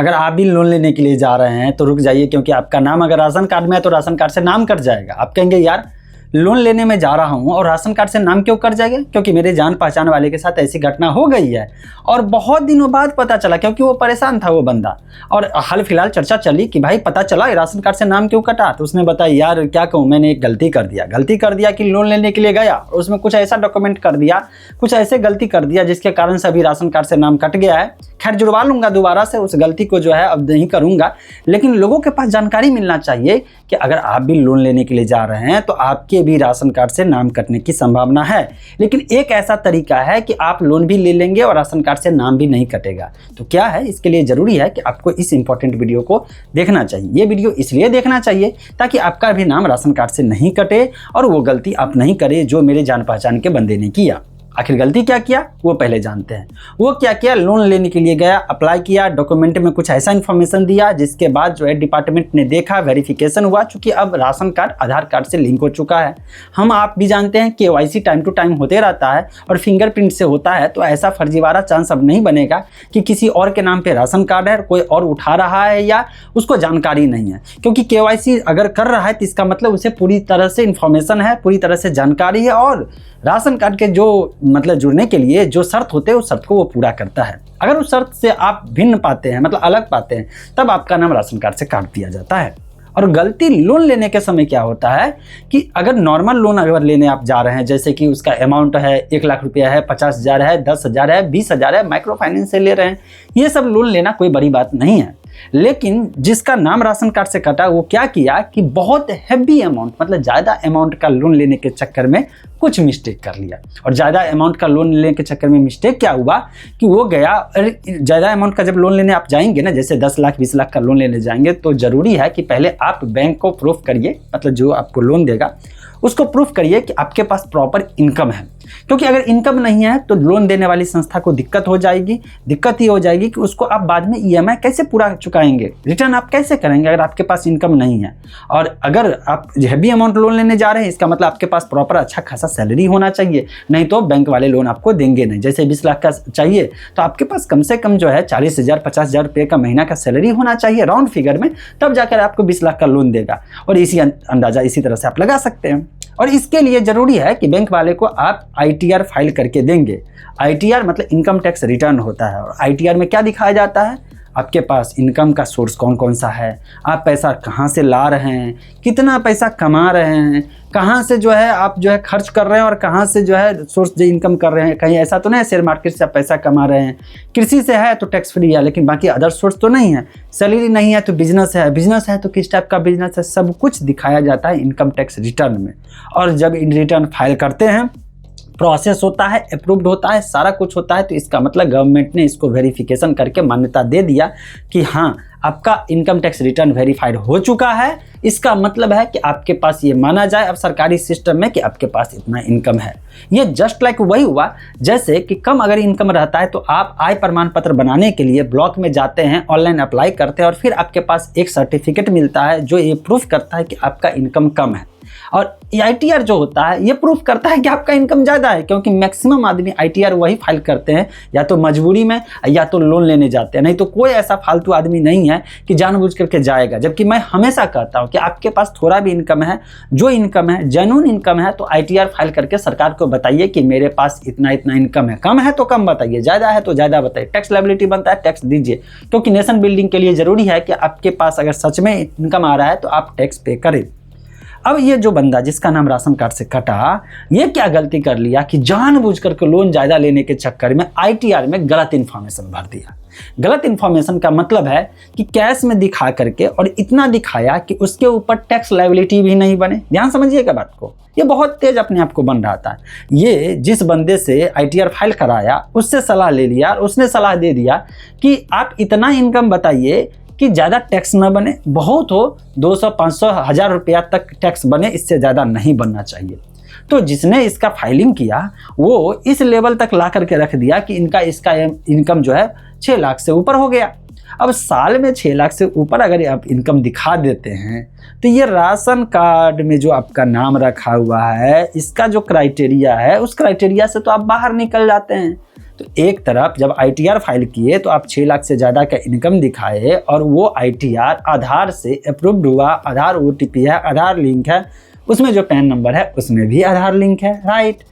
अगर आप भी लोन लेने के लिए जा रहे हैं तो रुक जाइए, क्योंकि आपका नाम अगर राशन कार्ड में है तो राशन कार्ड से नाम कट जाएगा। आप कहेंगे यार लोन लेने में जा रहा हूं और राशन कार्ड से नाम क्यों कट जाएगा? क्योंकि मेरे जान पहचान वाले के साथ ऐसी घटना हो गई है और बहुत दिनों बाद पता चला, क्योंकि वो परेशान था वो बंदा। और हाल फिलहाल चर्चा चली कि भाई पता चला राशन कार्ड से नाम क्यों कटा, तो उसने बताया यार क्या कहूँ, मैंने एक गलती कर दिया कि लोन लेने के लिए गया और उसमें कुछ ऐसा डॉक्यूमेंट कर दिया, कुछ ऐसे गलती कर दिया जिसके कारण से अभी राशन कार्ड से नाम कट गया है। खैर जुड़वा लूंगा दोबारा से, उस गलती को जो है अब नहीं करूंगा। लेकिन लोगों के पास जानकारी मिलना चाहिए कि अगर आप भी लोन लेने के लिए जा रहे हैं तो आपके भी राशन कार्ड से नाम कटने की संभावना है। लेकिन एक ऐसा तरीका है कि आप लोन भी ले लेंगे और राशन कार्ड से नाम भी नहीं कटेगा। तो क्या है, इसके लिए जरूरी है कि आपको इस इंपॉर्टेंट वीडियो को देखना चाहिए। ये वीडियो इसलिए देखना चाहिए ताकि आपका भी नाम राशन कार्ड से नहीं कटे और वो गलती आप नहीं करें जो मेरे जान पहचान के बंदे ने किया। आखिर गलती क्या किया वो पहले जानते हैं। वो क्या किया, लोन लेने के लिए गया, अप्लाई किया, डॉक्यूमेंट में कुछ ऐसा इन्फॉर्मेशन दिया जिसके बाद जो है डिपार्टमेंट ने देखा, वेरिफिकेशन हुआ। चूंकि अब राशन कार्ड आधार कार्ड से लिंक हो चुका है, हम आप भी जानते हैं KYC टाइम टू टाइम होते रहता है और फिंगरप्रिंट से होता है, तो ऐसा फर्जीवाड़ा चांस अब नहीं बनेगा कि किसी और के नाम पे राशन कार्ड है, कोई और उठा रहा है या उसको जानकारी नहीं है। क्योंकि KYC अगर कर रहा है तो इसका मतलब उसे पूरी तरह से इन्फॉर्मेशन है, पूरी तरह से जानकारी है और राशन कार्ड के जो मतलब जुड़ने के लिए जो शर्त होते हैं उस शर्त को वो पूरा करता है। अगर उस शर्त से आप भिन्न पाते हैं, मतलब अलग पाते हैं, तब आपका नाम राशन कार्ड से काट दिया जाता है। और गलती लोन लेने के समय क्या होता है कि अगर नॉर्मल लोन अगर लेने आप जा रहे हैं, जैसे कि उसका अमाउंट है 1 लाख रुपया है, 50,000 है, 10,000 है, 20,000 है, माइक्रो फाइनेंस से ले रहे हैं, ये सब लोन लेना कोई बड़ी बात नहीं है। लेकिन जिसका नाम राशन कार्ड से कटा वो क्या किया कि बहुत हैवी अमाउंट, मतलब ज़्यादा अमाउंट का लोन लेने के चक्कर में कुछ मिस्टेक कर लिया। और ज़्यादा अमाउंट का लोन लेने के चक्कर में मिस्टेक क्या हुआ कि वो गया, ज़्यादा अमाउंट का जब लोन लेने आप जाएंगे ना, जैसे 10 लाख 20 लाख का लोन लेने जाएंगे, तो ज़रूरी है कि पहले आप बैंक को प्रूफ करिए, मतलब जो आपको लोन देगा उसको प्रूफ करिए कि आपके पास प्रॉपर इनकम है। क्योंकि अगर इनकम नहीं है तो लोन देने वाली संस्था को दिक्कत हो जाएगी। दिक्कत ये हो जाएगी कि उसको आप बाद में EMI कैसे पूरा चुकाएंगे, रिटर्न आप कैसे करेंगे अगर आपके पास इनकम नहीं है। और अगर आप हैवी अमाउंट लोन लेने जा रहे हैं, इसका मतलब आपके पास प्रॉपर अच्छा खासा सैलरी होना चाहिए, नहीं तो बैंक वाले लोन आपको देंगे नहीं। जैसे 20 लाख का चाहिए तो आपके पास कम से कम जो है 40,000 50,000 रुपये का महीना का सैलरी होना चाहिए राउंड फिगर में, तब जाकर आपको 20 लाख का लोन देगा। और इसी अंदाजा इसी तरह से आप लगा सकते हैं। और इसके लिए ज़रूरी है कि बैंक वाले को आप ITR फाइल करके देंगे। ITR मतलब इनकम टैक्स रिटर्न होता है और ITR में क्या दिखाया जाता है, आपके पास इनकम का सोर्स कौन कौन सा है, आप पैसा कहाँ से ला रहे हैं, कितना पैसा कमा रहे हैं, कहाँ से जो है आप जो है खर्च कर रहे हैं और कहाँ से जो है सोर्स जो इनकम कर रहे हैं। कहीं ऐसा तो नहीं है शेयर मार्केट से आप पैसा कमा रहे हैं, कृषि से है तो टैक्स फ्री है, लेकिन बाकी अदर सोर्स तो नहीं है, सैलरी नहीं है तो बिजनेस है, बिजनेस है तो किस टाइप का बिजनेस है, सब कुछ दिखाया जाता है इनकम टैक्स रिटर्न में। और जब इन रिटर्न फाइल करते हैं, प्रोसेस होता है, अप्रूव्ड होता है, सारा कुछ होता है, तो इसका मतलब गवर्नमेंट ने इसको वेरिफिकेशन करके मान्यता दे दिया कि हाँ आपका इनकम टैक्स रिटर्न वेरीफाइड हो चुका है। इसका मतलब है कि आपके पास ये माना जाए अब सरकारी सिस्टम में कि आपके पास इतना इनकम है। ये जस्ट लाइक वही हुआ जैसे कि कम अगर इनकम रहता है तो आप आय प्रमाण पत्र बनाने के लिए ब्लॉक में जाते हैं, ऑनलाइन अप्लाई करते हैं और फिर आपके पास एक सर्टिफिकेट मिलता है जो ये प्रूफ करता है कि आपका इनकम कम है। और ITR जो होता है ये प्रूफ करता है कि आपका इनकम ज़्यादा है, क्योंकि मैक्सिमम आदमी ITR वही फाइल करते हैं या तो मजबूरी में या तो लोन लेने जाते हैं, नहीं तो कोई ऐसा फालतू आदमी नहीं है कि जानबूझ करके जाएगा। जबकि मैं हमेशा कहता हूं कि आपके पास थोड़ा भी इनकम है, जो इनकम है जेन्युइन इनकम है, तो ITR फाइल करके सरकार को बताइए कि मेरे पास इतना इतना इनकम है। कम है तो कम बताइए, ज़्यादा है तो ज़्यादा बताइए, टैक्स लायबिलिटी बनता है टैक्स दीजिए, क्योंकि नेशन बिल्डिंग के लिए ज़रूरी है कि आपके पास अगर सच में इनकम आ रहा है तो आप टैक्स पे करें। अब ये जो बंदा जिसका नाम राशन कार्ड से कटा, ये क्या गलती कर लिया कि जानबूझ करके लोन ज़्यादा लेने के चक्कर में ITR में गलत इन्फॉर्मेशन भर दिया। गलत इन्फॉर्मेशन का मतलब है कि कैश में दिखा करके और इतना दिखाया कि उसके ऊपर टैक्स लायबिलिटी भी नहीं बने। ध्यान समझिएगा बात को, ये बहुत तेज अपने आप को बन रहा था। ये जिस बंदे से ITR फाइल कराया उससे सलाह ले लिया और उसने सलाह दे दिया कि आप इतना इनकम बताइए कि ज़्यादा टैक्स ना बने, बहुत हो 200 500 1000 रुपया तक टैक्स बने, इससे ज़्यादा नहीं बनना चाहिए। तो जिसने इसका फाइलिंग किया वो इस लेवल तक ला करके रख दिया कि इसका इनकम जो है 6 लाख से ऊपर हो गया। अब साल में 6 लाख से ऊपर अगर आप इनकम दिखा देते हैं तो ये राशन कार्ड में जो आपका नाम रखा हुआ है, इसका जो क्राइटेरिया है उस क्राइटेरिया से तो आप बाहर निकल जाते हैं। तो एक तरफ जब ITR फाइल किए तो आप 6 लाख से ज़्यादा का इनकम दिखाए और वो ITR आधार से अप्रूव्ड हुआ, आधार OTP है, आधार लिंक है, उसमें जो पैन नंबर है उसमें भी आधार लिंक है, राइट।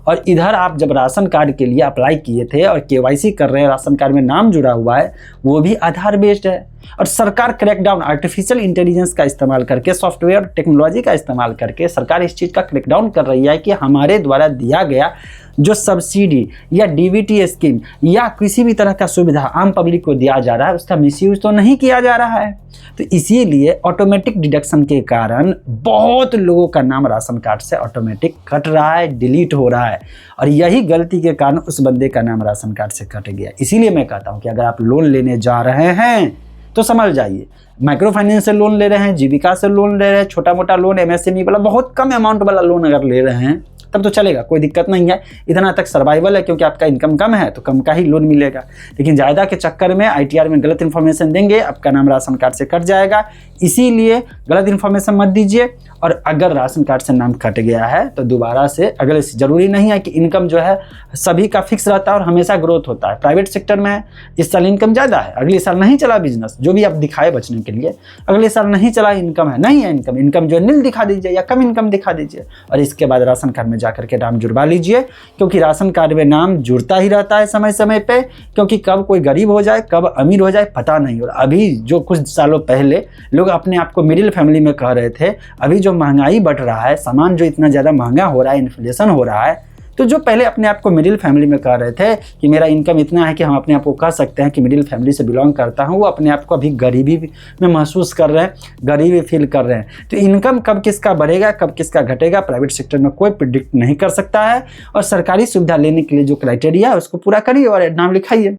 और इधर आप जब राशन कार्ड के लिए अप्लाई किए थे और KYC कर रहे हैं, राशन कार्ड में नाम जुड़ा हुआ है, वो भी आधार बेस्ड है। और सरकार क्रैकडाउन आर्टिफिशियल इंटेलिजेंस का इस्तेमाल करके, सॉफ्टवेयर टेक्नोलॉजी का इस्तेमाल करके सरकार इस चीज़ का क्रैकडाउन कर रही है कि हमारे द्वारा दिया गया जो सब्सिडी या DBT स्कीम या किसी भी तरह का सुविधा आम पब्लिक को दिया जा रहा है उसका मिसयूज तो नहीं किया जा रहा है। तो इसीलिए ऑटोमेटिक डिडक्शन के कारण बहुत लोगों का नाम राशन कार्ड से ऑटोमेटिक कट रहा है, डिलीट हो रहा है, और यही गलती के कारण उस बंदे का नाम राशन कार्ड से कट गया। इसीलिए मैं कहता हूँ कि अगर आप लोन लेने जा रहे हैं तो समझ जाइए, माइक्रो फाइनेंस से लोन ले रहे हैं, जीविका से लोन ले रहे हैं, छोटा मोटा लोन, MSME वाला बहुत कम अमाउंट वाला लोन अगर ले रहे हैं तब तो चलेगा, कोई दिक्कत नहीं है, इतना तक सर्वाइवल है, क्योंकि आपका इनकम कम है तो कम का ही लोन मिलेगा। लेकिन ज़्यादा के चक्कर में ITR में गलत इन्फॉर्मेशन देंगे, आपका नाम राशन कार्ड से कट जाएगा। इसीलिए गलत इन्फॉर्मेशन मत दीजिए। और अगर राशन कार्ड से नाम कट गया है तो दोबारा से अगले, ज़रूरी नहीं है कि इनकम जो है सभी का फिक्स रहता है और हमेशा ग्रोथ होता है। प्राइवेट सेक्टर में इस साल इनकम ज़्यादा है, अगले साल नहीं चला बिजनेस, जो भी आप दिखाए बचने के लिए, अगले साल नहीं चला, इनकम है नहीं है, इनकम जो है नील दिखा दीजिए या कम इनकम दिखा दीजिए, और इसके बाद राशन कार्ड में जाकर के नाम जुड़वा लीजिए। क्योंकि राशन कार्ड में नाम जुड़ता ही रहता है समय समय पे, क्योंकि कब कोई गरीब हो जाए कब अमीर हो जाए पता नहीं। और अभी जो कुछ सालों पहले लोग अपने आप को मिडिल फैमिली में कह रहे थे, अभी जो महंगाई बढ़ रहा है, सामान जो इतना ज़्यादा महंगा हो रहा है, इन्फ्लेशन हो रहा है, तो जो पहले अपने आप को मिडिल फैमिली में कह रहे थे कि मेरा इनकम इतना है कि हम अपने आप को कह सकते हैं कि मिडिल फैमिली से बिलोंग करता हूं, वो अपने आप को अभी गरीबी में महसूस कर रहे हैं, गरीबी फील कर रहे हैं। तो इनकम कब किसका बढ़ेगा कब किसका घटेगा प्राइवेट सेक्टर में कोई प्रिडिक्ट नहीं कर सकता है। और सरकारी सुविधा लेने के लिए जो क्राइटेरिया है उसको पूरा करिए और नाम लिखाइए।